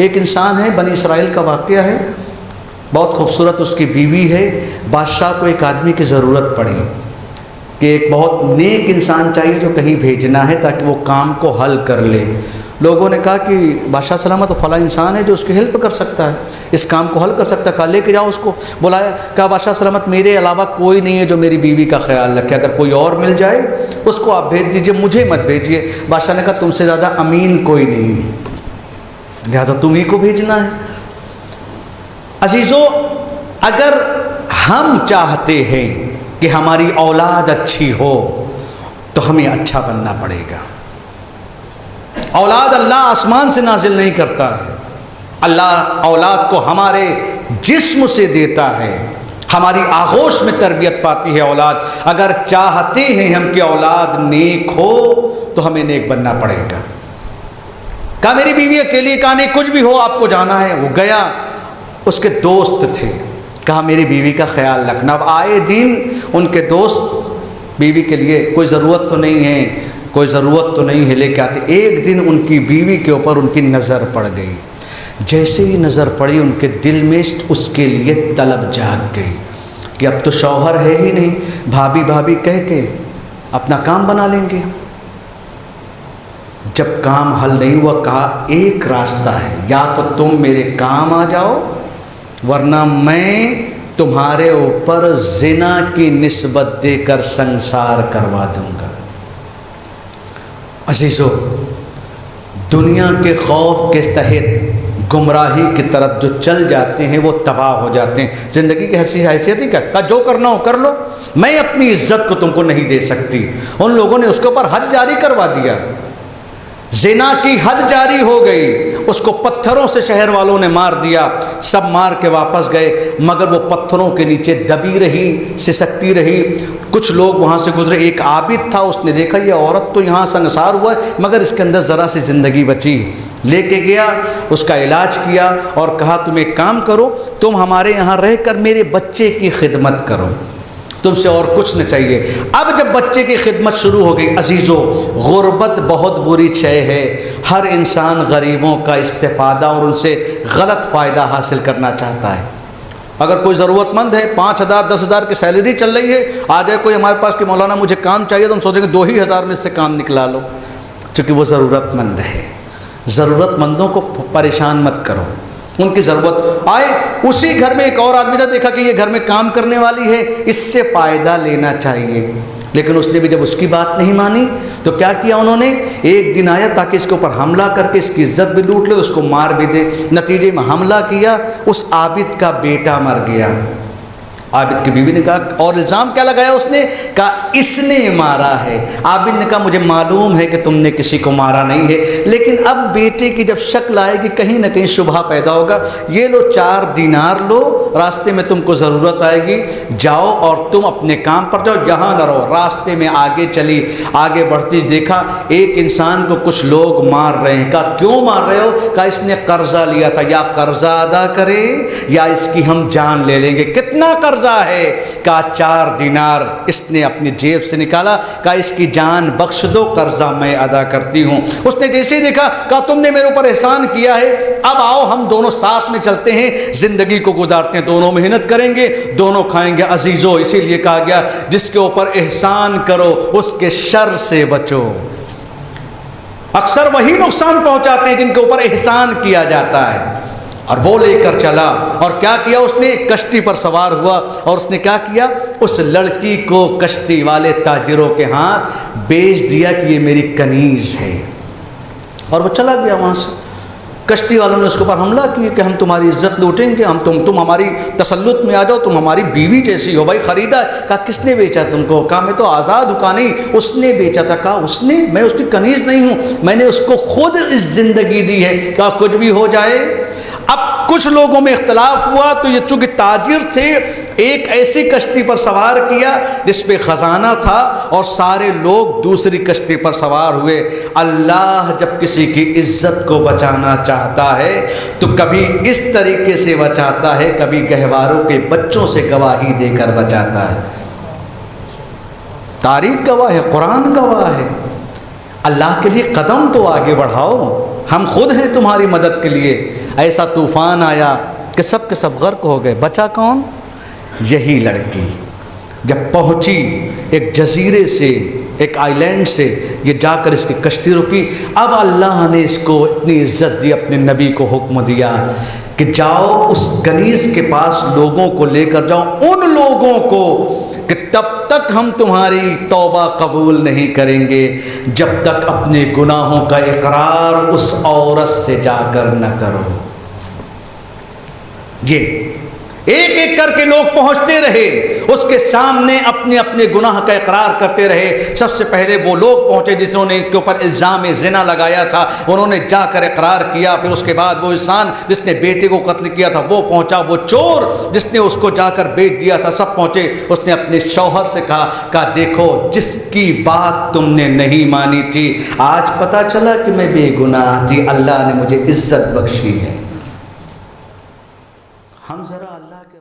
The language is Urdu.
ایک انسان ہے، بنی اسرائیل کا واقعہ ہے، بہت خوبصورت اس کی بیوی ہے۔ بادشاہ کو ایک آدمی کی ضرورت پڑی کہ ایک بہت نیک انسان چاہیے جو کہیں بھیجنا ہے تاکہ وہ کام کو حل کر لے۔ لوگوں نے کہا کہ بادشاہ سلامت تو فلاں انسان ہے جو اس کی ہیلپ کر سکتا ہے، اس کام کو حل کر سکتا ہے، کہا لے کے جاؤ اس کو۔ بلایا، کہا بادشاہ سلامت میرے علاوہ کوئی نہیں ہے جو میری بیوی کا خیال رکھے، اگر کوئی اور مل جائے اس کو آپ بھیج دیجئے، مجھے مت بھیجیے۔ بادشاہ نے کہا تم سے زیادہ امین کوئی نہیں ہے، لہٰذا تم ہی کو بھیجنا ہے۔ عزیزو، اگر ہم چاہتے ہیں کہ ہماری اولاد اچھی ہو تو ہمیں اچھا بننا پڑے گا۔ اولاد اللہ آسمان سے نازل نہیں کرتا ہے، اللہ اولاد کو ہمارے جسم سے دیتا ہے، ہماری آغوش میں تربیت پاتی ہے اولاد۔ اگر چاہتے ہیں ہم کہ اولاد نیک ہو تو ہمیں نیک بننا پڑے گا۔ کہا میری بیوی اکیلی، کہا نہیں کچھ بھی ہو آپ کو جانا ہے۔ وہ گیا، اس کے دوست تھے، کہا میری بیوی کا خیال رکھنا۔ اب آئے دن ان کے دوست بیوی کے لیے کوئی ضرورت تو نہیں ہے، کوئی ضرورت تو نہیں ہے، لے کے آتے۔ ایک دن ان کی بیوی کے اوپر ان کی نظر پڑ گئی، جیسے ہی نظر پڑی ان کے دل میں اس کے لیے طلب جاگ گئی کہ اب تو شوہر ہے ہی نہیں، بھابھی بھابھی کہہ کے اپنا کام بنا لیں گے۔ جب کام حل نہیں ہوا، کہا ایک راستہ ہے، یا تو تم میرے کام آ جاؤ ورنہ میں تمہارے اوپر زنا کی نسبت دے کر سنسار کروا دوں گا۔ عزیزو، دنیا کے خوف کے تحت گمراہی کی طرف جو چل جاتے ہیں وہ تباہ ہو جاتے ہیں۔ زندگی کی حیثیت ہی کیا؟ کہا جو کرنا ہو کر لو، میں اپنی عزت کو تم کو نہیں دے سکتی۔ ان لوگوں نے اس کے اوپر حد جاری کروا دیا، زنا کی حد جاری ہو گئی، اس کو پتھروں سے شہر والوں نے مار دیا۔ سب مار کے واپس گئے، مگر وہ پتھروں کے نیچے دبی رہی، سسکتی رہی۔ کچھ لوگ وہاں سے گزرے، ایک عابد تھا، اس نے دیکھا یہ عورت تو یہاں سنسار ہوا ہے مگر اس کے اندر ذرا سی زندگی بچی، لے کے گیا، اس کا علاج کیا اور کہا تم ایک کام کرو، تم ہمارے یہاں رہ کر میرے بچے کی خدمت کرو، تم سے اور کچھ نہ چاہیے۔ اب جب بچے کی خدمت شروع ہو گئی، عزیزو غربت بہت بری شے ہے، ہر انسان غریبوں کا استفادہ اور ان سے غلط فائدہ حاصل کرنا چاہتا ہے۔ اگر کوئی ضرورت مند ہے، 5,000 10,000 کی سیلری چل رہی ہے، آ جائے کوئی ہمارے پاس کہ مولانا مجھے کام چاہیے، تو ہم سوچیں گے 2,000 میں سے کام نکلا لو، چونکہ وہ ضرورت مند ہے۔ ضرورت مندوں کو پریشان مت کرو، ان کی ضرورت آئے۔ اسی گھر میں ایک اور آدمی تھا، دیکھا کہ یہ گھر میں کام کرنے والی ہے، اس سے فائدہ لینا چاہیے، لیکن اس نے بھی جب اس کی بات نہیں مانی تو کیا کیا انہوں نے؟ ایک دن آیا تاکہ اس کے اوپر حملہ کر کے اس کی عزت بھی لوٹ لے، اس کو مار بھی دے۔ نتیجے میں حملہ کیا، اس عابد کا بیٹا مر گیا۔ عابد کی بیوی نے کہا، اور الزام کیا لگایا اس نے؟ کہا اس نے مارا ہے۔ عابد نے کہا مجھے معلوم ہے کہ تم نے کسی کو مارا نہیں ہے، لیکن اب بیٹے کی جب شکل آئے گی کہیں نہ کہیں شبہ پیدا ہوگا، یہ لو 4 دینار لو، راستے میں تم کو ضرورت آئے گی، جاؤ اور تم اپنے کام پر جاؤ، یہاں نہ رہو۔ راستے میں آگے چلی، آگے بڑھتی، دیکھا ایک انسان کو کچھ لوگ مار رہے ہیں۔ کہا کیوں مار رہے ہو؟ کہا اس نے قرضہ لیا تھا، یا قرضہ ادا کرے یا اس کی ہم جان لے لیں گے۔ کتنا قرضہ ہے؟ کہا 4 دینار۔ اس نے اپنی جیب سے نکالا، کہا اس کی جان بخش دو، قرضہ میں ادا کرتی ہوں۔ اس نے جیسے ہی دیکھا، کہا تم نے میرے اوپر احسان کیا ہے، اب آؤ ہم دونوں ساتھ میں چلتے ہیں، زندگی کو گزارتے ہیں، دونوں محنت کریں گے، دونوں کھائیں گے۔ عزیزو اسی لیے کہا گیا جس کے اوپر احسان کرو اس کے شر سے بچو۔ اکثر وہی نقصان پہنچاتے ہیں جن کے اوپر احسان کیا جاتا ہے۔ اور وہ لے کر چلا، اور کیا کیا اس نے؟ کشتی پر سوار ہوا، اور اس نے کیا کیا؟ اس لڑکی کو کشتی والے تاجروں کے ہاتھ بیچ دیا کہ یہ میری کنیز ہے، اور وہ چلا گیا وہاں سے۔ کشتی والوں نے اس کے اوپر حملہ کیا کہ ہم تمہاری عزت لوٹیں گے، تم ہماری تسلط میں آ جاؤ، تم ہماری بیوی جیسی ہو۔ بھائی خریدا ہے؟ کہا کس نے بیچا تم کو؟ کہا میں تو آزاد ہوں۔ کہا نہیں اس نے بیچا تھا۔ کہا اس نے؟ میں اس کی کنیز نہیں ہوں، میں نے اس کو خود اس زندگی دی ہے۔ کہا کچھ بھی ہو جائے۔ اب کچھ لوگوں میں اختلاف ہوا تو یہ چونکہ تاجر تھے، ایک ایسی کشتی پر سوار کیا جس پہ خزانہ تھا، اور سارے لوگ دوسری کشتی پر سوار ہوئے۔ اللہ جب کسی کی عزت کو بچانا چاہتا ہے تو کبھی اس طریقے سے بچاتا ہے، کبھی گہواروں کے بچوں سے گواہی دے کر بچاتا ہے۔ تاریخ گواہ ہے، قرآن گواہ ہے۔ اللہ کے لیے قدم تو آگے بڑھاؤ، ہم خود ہیں تمہاری مدد کے لیے۔ ایسا طوفان آیا کہ سب کے سب غرق ہو گئے، بچا کون؟ یہی لڑکی جب پہنچی ایک جزیرے سے، ایک آئی لینڈ سے، یہ جا کر اس کی کشتی رکی۔ اب اللہ نے اس کو اتنی عزت دی، اپنے نبی کو حکم دیا کہ جاؤ اس کنیز کے پاس لوگوں کو لے کر جاؤ، ان لوگوں کو کہ تب تک ہم تمہاری توبہ قبول نہیں کریں گے جب تک اپنے گناہوں کا اقرار اس عورت سے جا کر نہ کرو۔ یہ ایک ایک کر کے لوگ پہنچتے رہے، اس کے سامنے اپنے اپنے گناہ کا اقرار کرتے رہے۔ سب سے پہلے وہ لوگ پہنچے جنہوں نے ان کے اوپر الزام زنا لگایا تھا، انہوں نے جا کر اقرار کیا۔ پھر اس کے بعد وہ انسان جس نے بیٹے کو قتل کیا تھا وہ پہنچا، وہ چور جس نے اس کو جا کر بیچ دیا تھا سب پہنچے۔ اس نے اپنے شوہر سے کہا دیکھو جس کی بات تم نے نہیں مانی تھی، آج پتہ چلا کہ میں بے گناہ تھی، اللہ نے مجھے عزت بخشی ہے۔ ہم ذرا اللہ کے